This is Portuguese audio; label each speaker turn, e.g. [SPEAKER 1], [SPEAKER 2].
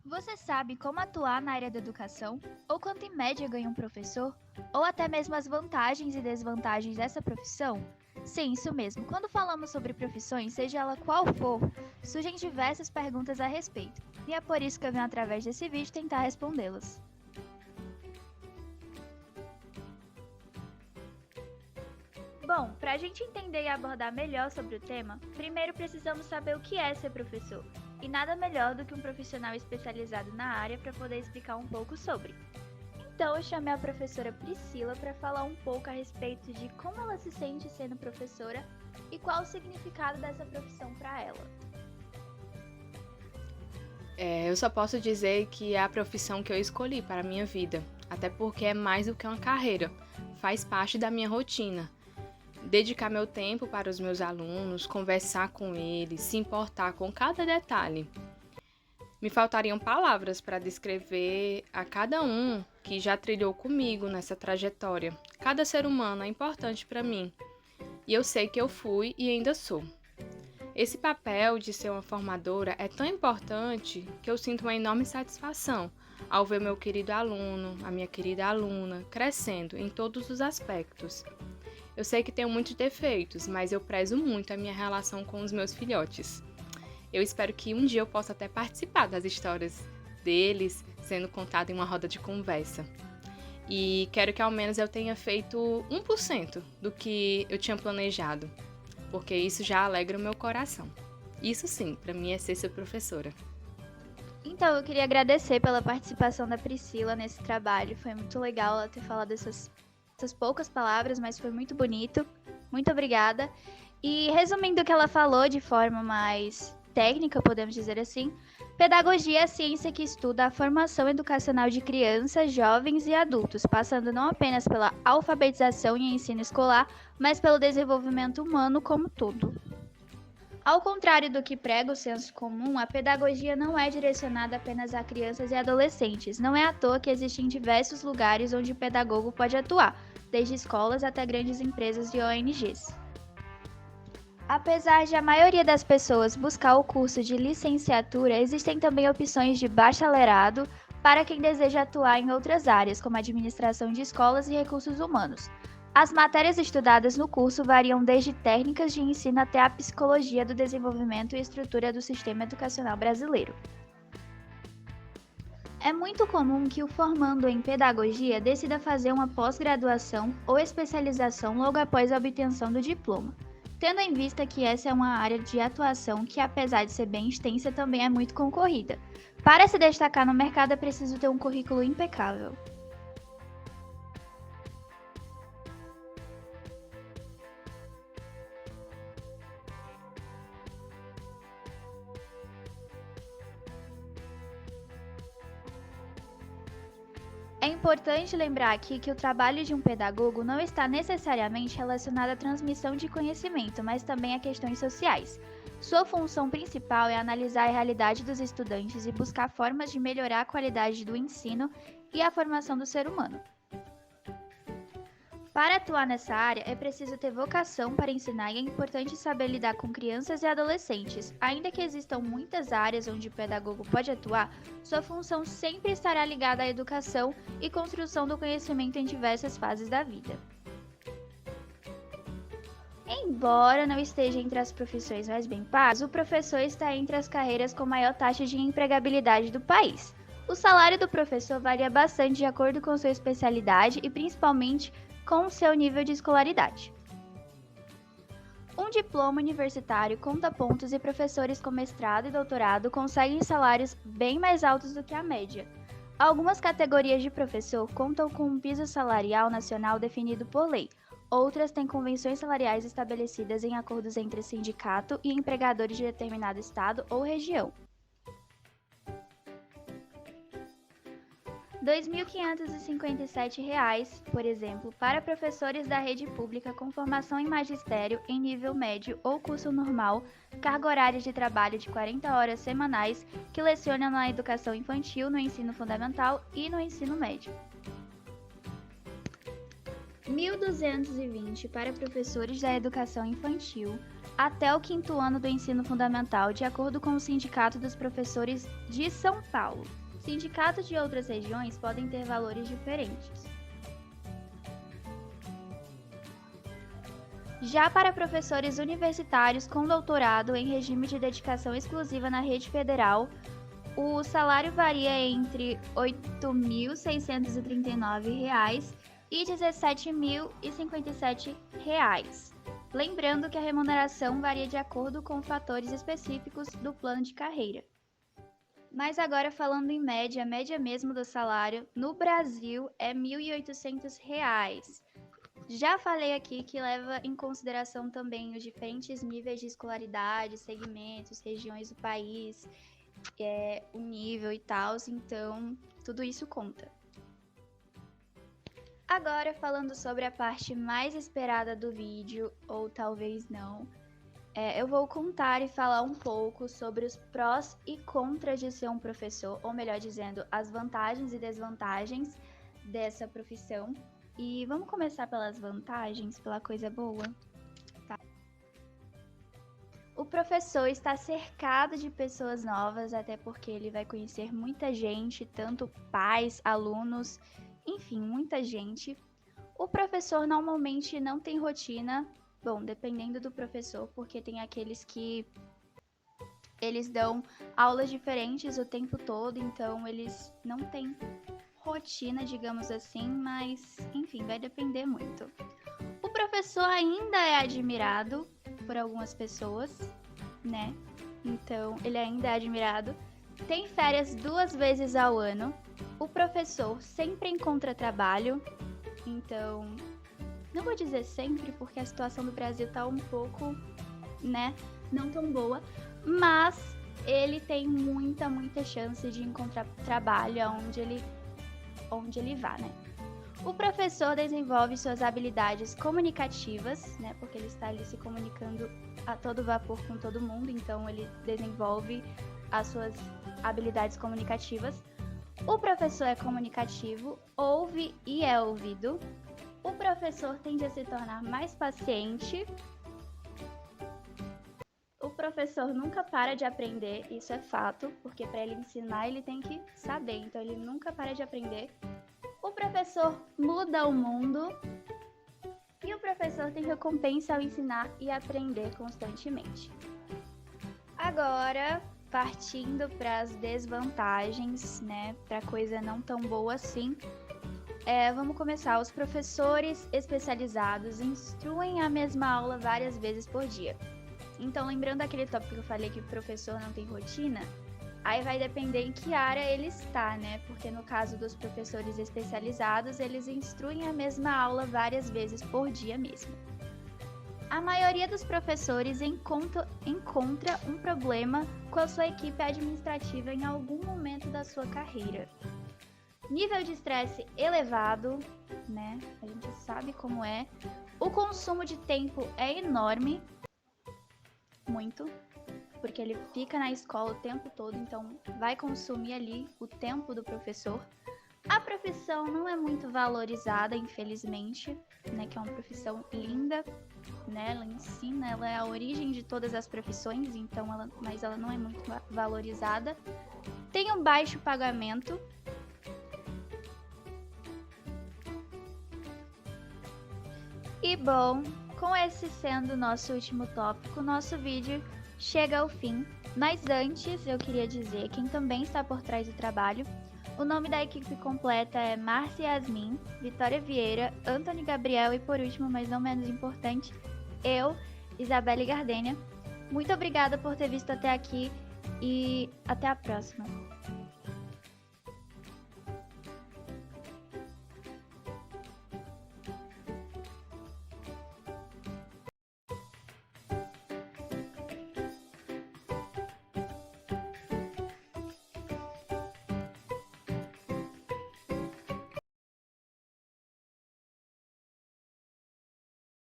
[SPEAKER 1] Você sabe como atuar na área da educação? Ou quanto em média ganha um professor? Ou até mesmo as vantagens e desvantagens dessa profissão? Sim, isso mesmo. Quando falamos sobre profissões, seja ela qual for, surgem diversas perguntas a respeito. E é por isso que eu venho através desse vídeo tentar respondê-las. Bom, para a gente entender e abordar melhor sobre o tema, primeiro precisamos saber o que é ser professor. E nada melhor do que um profissional especializado na área para poder explicar um pouco sobre. Então, eu chamei a professora Priscila para falar um pouco a respeito de como ela se sente sendo professora e qual o significado dessa profissão para ela.
[SPEAKER 2] Eu só posso dizer que é a profissão que eu escolhi para a minha vida, até porque é mais do que uma carreira, faz parte da minha rotina. Dedicar meu tempo para os meus alunos, conversar com eles, se importar com cada detalhe. Me faltariam palavras para descrever a cada um que já trilhou comigo nessa trajetória. Cada ser humano é importante para mim, e eu sei que eu fui e ainda sou. Esse papel de ser uma formadora é tão importante que eu sinto uma enorme satisfação ao ver meu querido aluno, a minha querida aluna, crescendo em todos os aspectos. Eu sei que tenho muitos defeitos, mas eu prezo muito a minha relação com os meus filhotes. Eu espero que um dia eu possa até participar das histórias deles sendo contada em uma roda de conversa. E quero que ao menos eu tenha feito 1% do que eu tinha planejado, porque isso já alegra o meu coração. Isso sim, para mim é ser sua professora.
[SPEAKER 1] Então, eu queria agradecer pela participação da Priscila nesse trabalho. Foi muito legal ela ter falado essas poucas palavras, mas foi muito bonito. Muito obrigada. E resumindo o que ela falou de forma mais técnica, podemos dizer assim, pedagogia é a ciência que estuda a formação educacional de crianças, jovens e adultos, passando não apenas pela alfabetização e ensino escolar, mas pelo desenvolvimento humano como todo. Ao contrário do que prega o senso comum, a pedagogia não é direcionada apenas a crianças e adolescentes. Não é à toa que existem diversos lugares onde o pedagogo pode atuar, desde escolas até grandes empresas e ONGs. Apesar de a maioria das pessoas buscar o curso de licenciatura, existem também opções de bacharelado para quem deseja atuar em outras áreas, como administração de escolas e recursos humanos. As matérias estudadas no curso variam desde técnicas de ensino até a psicologia do desenvolvimento e estrutura do sistema educacional brasileiro. É muito comum que o formando em pedagogia decida fazer uma pós-graduação ou especialização logo após a obtenção do diploma, tendo em vista que essa é uma área de atuação que, apesar de ser bem extensa, também é muito concorrida. Para se destacar no mercado é preciso ter um currículo impecável. É importante lembrar aqui que o trabalho de um pedagogo não está necessariamente relacionado à transmissão de conhecimento, mas também a questões sociais. Sua função principal é analisar a realidade dos estudantes e buscar formas de melhorar a qualidade do ensino e a formação do ser humano. Para atuar nessa área, é preciso ter vocação para ensinar e é importante saber lidar com crianças e adolescentes. Ainda que existam muitas áreas onde o pedagogo pode atuar, sua função sempre estará ligada à educação e construção do conhecimento em diversas fases da vida. Embora não esteja entre as profissões mais bem pagas, o professor está entre as carreiras com maior taxa de empregabilidade do país. O salário do professor varia bastante de acordo com sua especialidade e principalmente com o seu nível de escolaridade. Um diploma universitário conta pontos e professores com mestrado e doutorado conseguem salários bem mais altos do que a média. Algumas categorias de professor contam com um piso salarial nacional definido por lei, outras têm convenções salariais estabelecidas em acordos entre sindicato e empregadores de determinado estado ou região. R$ 2.557, por exemplo, para professores da rede pública com formação em magistério em nível médio ou curso normal, carga horária de trabalho de 40 horas semanais, que lecionam na educação infantil, no ensino fundamental e no ensino médio. R$ 1.220 para professores da educação infantil, até o 5º ano do ensino fundamental, de acordo com o Sindicato dos Professores de São Paulo. Sindicatos de outras regiões podem ter valores diferentes. Já para professores universitários com doutorado em regime de dedicação exclusiva na rede federal, o salário varia entre R$ 8.639 e R$ 17.057. Lembrando que a remuneração varia de acordo com fatores específicos do plano de carreira. Mas agora falando em média, a média mesmo do salário no Brasil é R$ 1.800. Já falei aqui que leva em consideração também os diferentes níveis de escolaridade, segmentos, regiões do país, o nível e tal, então tudo isso conta. Agora falando sobre a parte mais esperada do vídeo, ou talvez não, eu vou contar e falar um pouco sobre os prós e contras de ser um professor, ou melhor dizendo, as vantagens e desvantagens dessa profissão. E vamos começar pelas vantagens, pela coisa boa? Tá. O professor está cercado de pessoas novas, até porque ele vai conhecer muita gente, tanto pais, alunos, enfim, muita gente. O professor normalmente não tem rotina, bom, dependendo do professor, porque tem aqueles que eles dão aulas diferentes o tempo todo, então eles não têm rotina, digamos assim, mas enfim, vai depender muito. O professor ainda é admirado por algumas pessoas, né? Então, ele ainda é admirado. Tem férias 2 vezes ao ano. O professor sempre encontra trabalho. Então, não vou dizer sempre, porque a situação do Brasil tá um pouco, né, não tão boa, mas ele tem muita chance de encontrar trabalho onde ele vá, né? O professor desenvolve suas habilidades comunicativas, né? Porque ele está ali se comunicando a todo vapor com todo mundo, então ele desenvolve as suas habilidades comunicativas. O professor é comunicativo, ouve e é ouvido. O professor tende a se tornar mais paciente. O professor nunca para de aprender, isso é fato, porque para ele ensinar ele tem que saber, então ele nunca para de aprender. O professor muda o mundo e o professor tem recompensa ao ensinar e aprender constantemente. Agora, partindo para as desvantagens, né, para coisa não tão boa assim, vamos começar. Os professores especializados instruem a mesma aula várias vezes por dia. Então, lembrando aquele tópico que eu falei que o professor não tem rotina, aí vai depender em que área ele está, né? Porque no caso dos professores especializados, eles instruem a mesma aula várias vezes por dia mesmo. A maioria dos professores encontra um problema com a sua equipe administrativa em algum momento da sua carreira. Nível de estresse elevado, né? A gente sabe como é. O consumo de tempo é enorme. Muito, porque ele fica na escola o tempo todo, então vai consumir ali o tempo do professor. A profissão não é muito valorizada, infelizmente, né, que é uma profissão linda, né, ela ensina, ela é a origem de todas as profissões, então mas ela não é muito valorizada. Tem um baixo pagamento. E bom, com esse sendo o nosso último tópico, nosso vídeo chega ao fim. Mas antes, eu queria dizer quem também está por trás do trabalho. O nome da equipe completa é Márcia Yasmin, Vitória Vieira, Antônio Gabriel e, por último, mas não menos importante, eu, Isabelle Gardênia. Muito obrigada por ter visto até aqui e até a próxima.